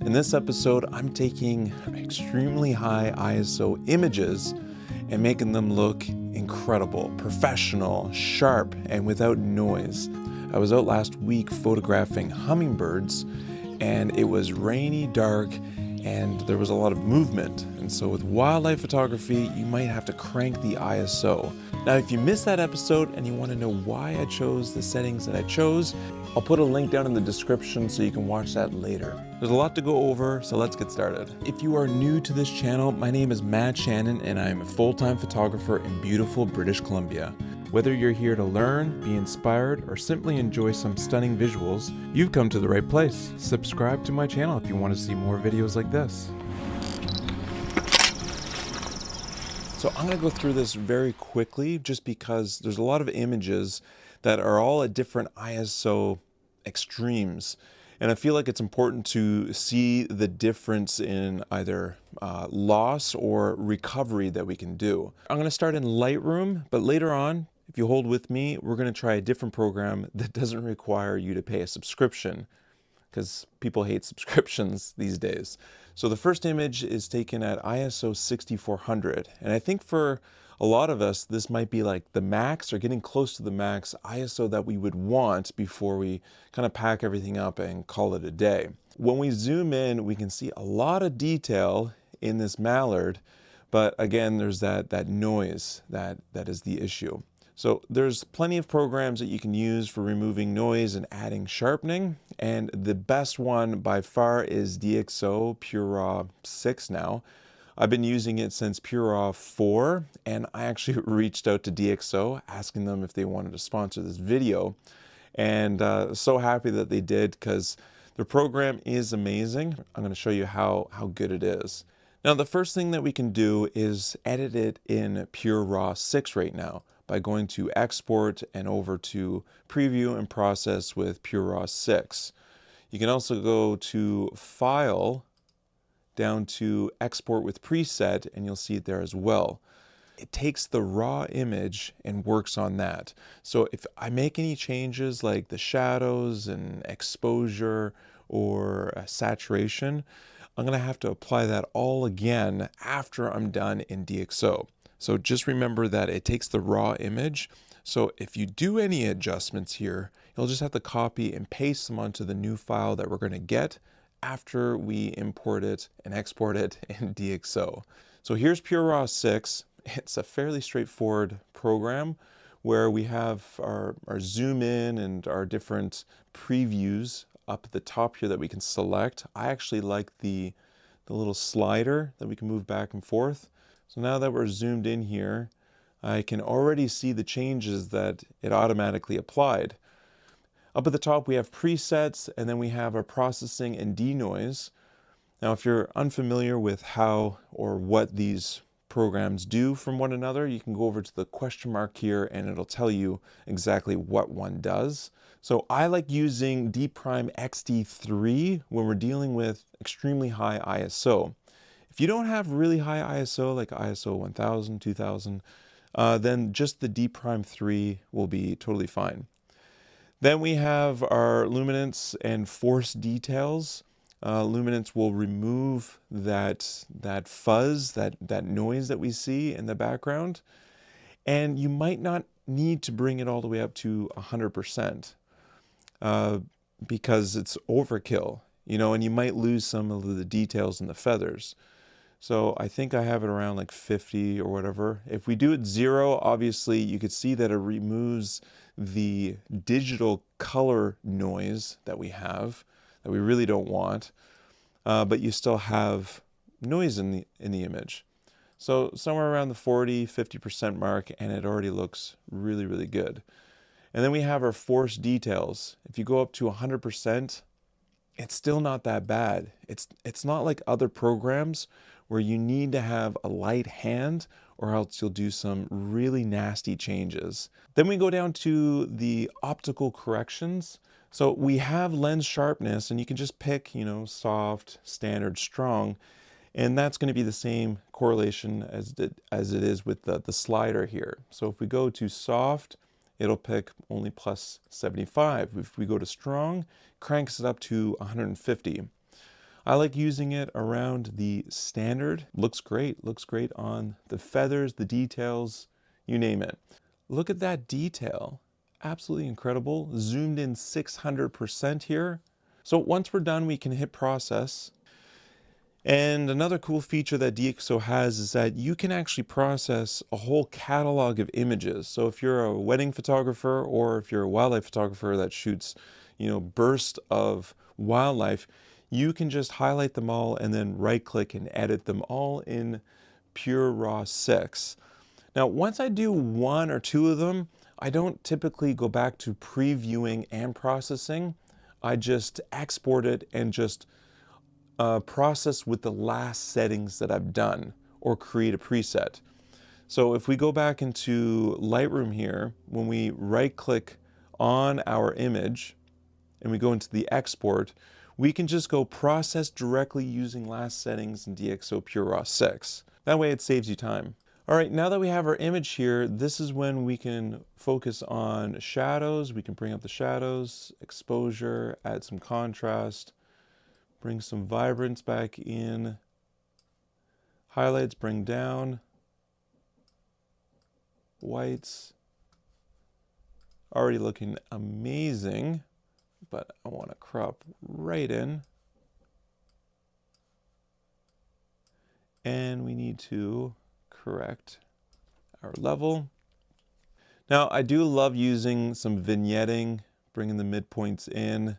In this episode, I'm taking extremely high ISO images and making them look incredible, professional, sharp, and without noise. I was out last week photographing hummingbirds, and it was rainy, dark, and there was a lot of movement. And so with wildlife photography, you might have to crank the ISO. Now, if you missed that episode and you want to know why I chose the settings that I chose, I'll put a link down in the description so you can watch that later. There's a lot to go over, so let's get started. If you are new to this channel, my name is Shannon, and I'm a full-time photographer in beautiful British Columbia. Whether you're here to learn, be inspired, or simply enjoy some stunning visuals, you've come to the right place. Subscribe to my channel if you want to see more videos like this. So I'm going to go through this very quickly just because there's a lot of images that are all at different ISO extremes. And I feel like it's important to see the difference in either loss or recovery that we can do. I'm going to start in Lightroom, but later on, if you hold with me, we're going to try a different program that doesn't require you to pay a subscription, because people hate subscriptions these days. So the first image is taken at ISO 6400. And I think for a lot of us, this might be like the max or getting close to the max ISO that we would want before we kind of pack everything up and call it a day. When we zoom in, we can see a lot of detail in this mallard, but again, there's that noise that is the issue. So there's plenty of programs that you can use for removing noise and adding sharpening, and the best one by far is DxO PureRAW 6 now. I've been using it since PureRAW 4, and I actually reached out to DxO asking them if they wanted to sponsor this video, and so happy that they did, because their program is amazing. I'm going to show you how good it is. Now, the first thing that we can do is edit it in PureRAW 6 right now by going to export and over to preview and process with PureRAW 6. You can also go to file, down to export with preset, and you'll see it there as well. It takes the raw image and works on that. So if I make any changes like the shadows and exposure or saturation, I'm gonna have to apply that all again after I'm done in DxO. So just remember that it takes the raw image. So if you do any adjustments here, you'll just have to copy and paste them onto the new file that we're gonna get after we import it and export it in DxO. So here's PureRAW 6. It's a fairly straightforward program where we have our zoom in and our different previews up at the top here that we can select. I actually like the little slider that we can move back and forth. So now that we're zoomed in here, I can already see the changes that it automatically applied. Up at the top, we have presets, and then we have our processing and denoise. Now, if you're unfamiliar with how or what these programs do from one another, you can go over to the question mark here, and it'll tell you exactly what one does. So I like using d'XT3 when we're dealing with extremely high ISO. If you don't have really high ISO, like ISO 1000, 2000, then just the d'P3 will be totally fine. Then we have our luminance and force details. Luminance will remove that fuzz, that noise that we see in the background. And you might not need to bring it all the way up to 100% because it's overkill, and you might lose some of the details in the feathers. So I think I have it around like 50 or whatever. If we do it 0, obviously you could see that it removes the digital color noise that we have, that we really don't want, but you still have noise in the image. So somewhere around the 40-50% mark, and it already looks really, really good. And then we have our force details. If you go up to 100%, it's still not that bad. It's not like other programs where you need to have a light hand or else you'll do some really nasty changes. Then we go down to the optical corrections. So we have lens sharpness, and you can just pick, soft, standard, strong, and that's going to be the same correlation as it is with the slider here. So if we go to soft, it'll pick only plus 75. If we go to strong, cranks it up to 150. I like using it around the standard. Looks great on the feathers, the details, you name it. Look at that detail. Absolutely incredible. Zoomed in 600% here. So once we're done, we can hit process. And another cool feature that DxO has is that you can actually process a whole catalog of images. So if you're a wedding photographer or if you're a wildlife photographer that shoots, bursts of wildlife, you can just highlight them all and then right click and edit them all in PureRAW 6. Now, once I do one or two of them, I don't typically go back to previewing and processing. I just export it and just process with the last settings that I've done or create a preset. So if we go back into Lightroom here, when we right click on our image and we go into the export, we can just go process directly using last settings in DxO PureRAW 6. That way it saves you time. All right, now that we have our image here, this is when we can focus on shadows. We can bring up the shadows, exposure, add some contrast, bring some vibrance back in, highlights bring down, whites, already looking amazing, but I want to crop right in. And we need to correct our level. Now, I do love using some vignetting, bringing the midpoints in,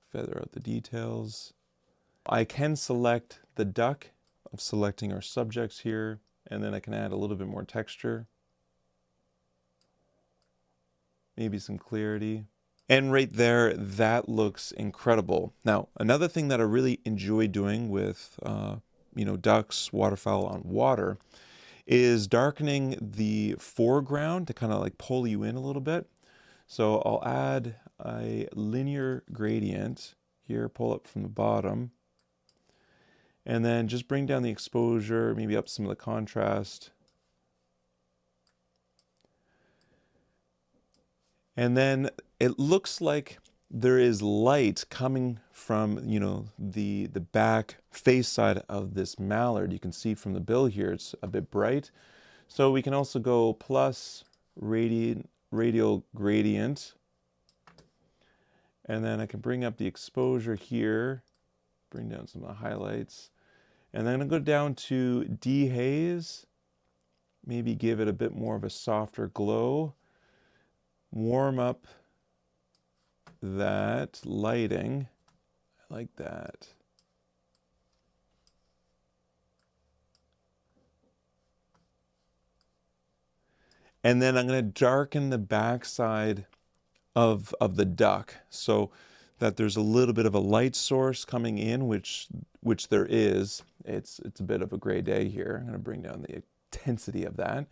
feather out the details. I can select the duck of selecting our subjects here, and then I can add a little bit more texture, maybe some clarity. And right there, that looks incredible. Now, another thing that I really enjoy doing with ducks, waterfowl on water, is darkening the foreground to kind of like pull you in a little bit. So I'll add a linear gradient here, pull up from the bottom, and then just bring down the exposure, maybe up some of the contrast. And then it looks like there is light coming from, the back face side of this mallard. You can see from the bill here, it's a bit bright. So we can also go plus radial gradient. And then I can bring up the exposure here, bring down some of the highlights. And then I'm going to go down to dehaze, maybe give it a bit more of a softer glow, warm up that lighting. I like that. And then I'm going to darken the backside of the duck so that there's a little bit of a light source coming in, which there is. It's a bit of a gray day here. I'm going to bring down the intensity of that.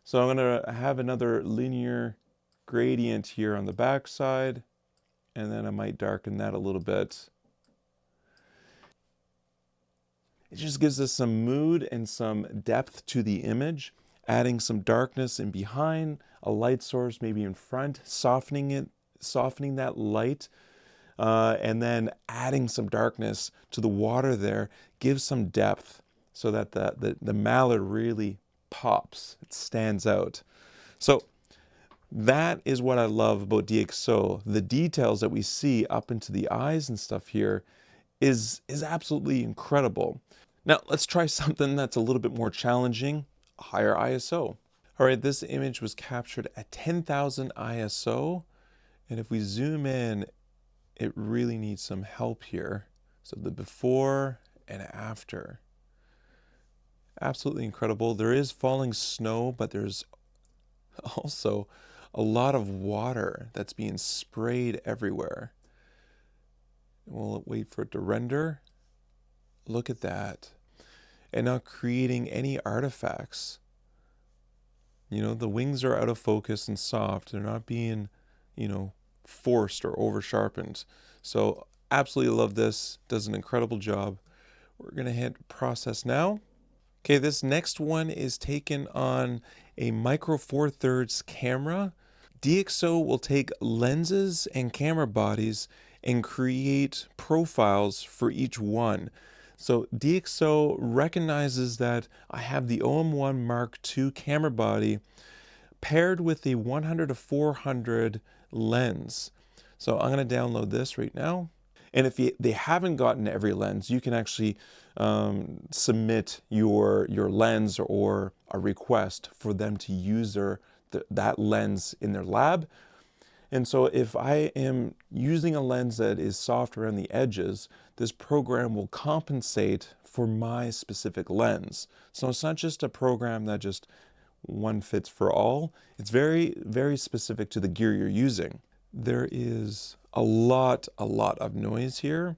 So I'm going to have another linear gradient here on the back side, and then I might darken that a little bit. It just gives us some mood and some depth to the image, adding some darkness in behind, a light source maybe in front, softening that light, and then adding some darkness to the water there, gives some depth so that the mallard really pops, it stands out. So that is what I love about DxO. The details that we see up into the eyes and stuff here is absolutely incredible. Now let's try something that's a little bit more challenging, higher ISO. All right, this image was captured at 10,000 ISO, and if we zoom in, it really needs some help here. So the before and after, absolutely incredible. There is falling snow, but there's also a lot of water that's being sprayed everywhere. We'll wait for it to render. Look at that. And not creating any artifacts. The wings are out of focus and soft. They're not being, forced or over sharpened. So absolutely love this. Does an incredible job. We're going to hit process now. Okay, this next one is taken on a Micro Four Thirds camera. DxO will take lenses and camera bodies and create profiles for each one. So DxO recognizes that I have the OM1 Mark II camera body paired with the 100-400 lens. So I'm going to download this right now. And if they haven't gotten every lens, you can actually submit your lens or a request for them to use that lens in their lab. And so if I am using a lens that is soft around the edges, this program will compensate for my specific lens. So it's not just a program that just one fits for all. It's very, very specific to the gear you're using. There is a lot of noise here.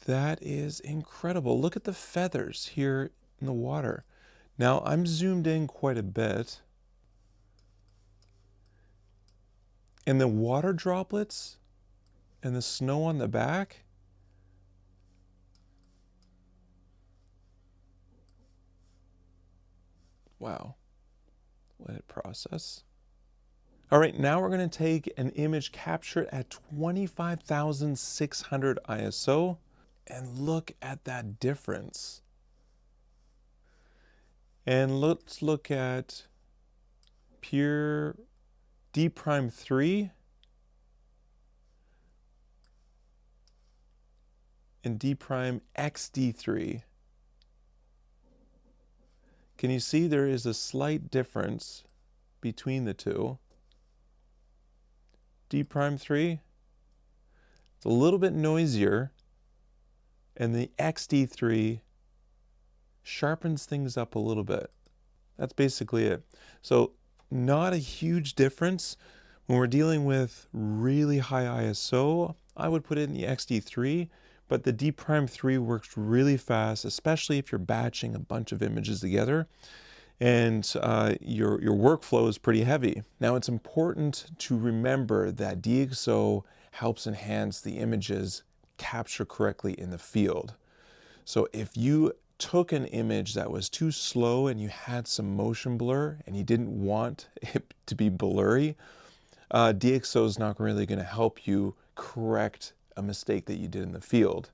That is incredible. Look at the feathers here in the water. Now I'm zoomed in quite a bit, and the water droplets and the snow on the back, wow. Let it process. All right, now we're going to take an image captured at 25,600 ISO, and look at that difference. And let's look at Pure D'3 and D'XD3. Can you see there is a slight difference between the two? D'3, it's a little bit noisier, and the XD3 sharpens things up a little bit. That's basically it. So not a huge difference. When we're dealing with really high ISO, I would put it in the XD3, but the D'3 works really fast, especially if you're batching a bunch of images together and your workflow is pretty heavy. Now it's important to remember that DxO helps enhance the images captured correctly in the field. So if you took an image that was too slow and you had some motion blur and you didn't want it to be blurry, DxO is not really going to help you correct a mistake that you did in the field.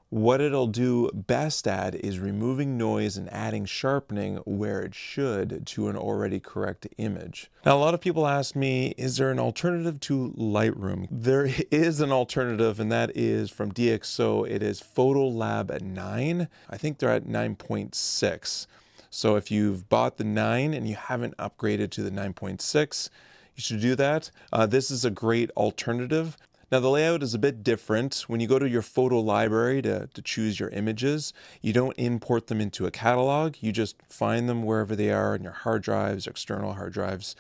What it'll do best at is removing noise and adding sharpening where it should to an already correct image. Now, a lot of people ask me, is there an alternative to Lightroom? There is an alternative, and that is from DxO. It is PhotoLab at 9. I think they're at 9.6. So if you've bought the 9 and you haven't upgraded to the 9.6, you should do that. This is a great alternative. Now the layout is a bit different. When you go to your photo library to choose your images, you don't import them into a catalog. You just find them wherever they are in your hard drives, external hard drives,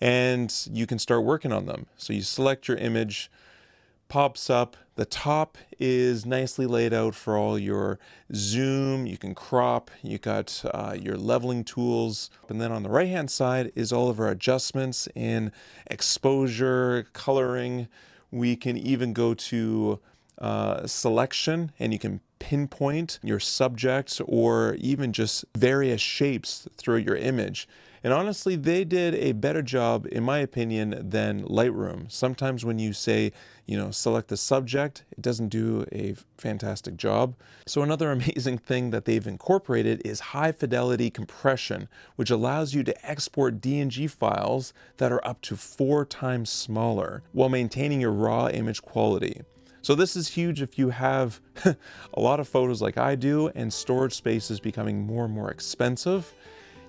and you can start working on them. So you select your image, pops up. The top is nicely laid out for all your zoom. You can crop. You got your leveling tools. And then on the right hand side is all of our adjustments in exposure, coloring. We can even go to selection, and you can pinpoint your subject or even just various shapes through your image. And honestly, they did a better job, in my opinion, than Lightroom. Sometimes when you say, select the subject, it doesn't do a fantastic job. So another amazing thing that they've incorporated is high fidelity compression, which allows you to export DNG files that are up to 4 times smaller while maintaining your raw image quality. So this is huge if you have a lot of photos like I do and storage space is becoming more and more expensive.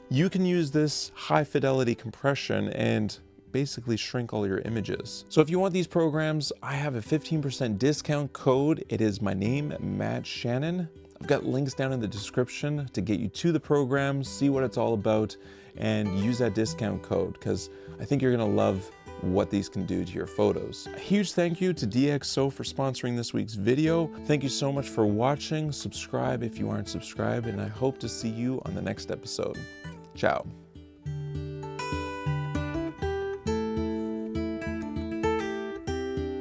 You can use this high fidelity compression and basically shrink all your images. So if you want these programs, I have a 15% discount code. It is my name, Matt Shannon. I've got links down in the description to get you to the programs, see what it's all about, and use that discount code because I think you're gonna love what these can do to your photos. A huge thank you to DxO for sponsoring this week's video. Thank you so much for watching. Subscribe if you aren't subscribed, and I hope to see you on the next episode. Ciao.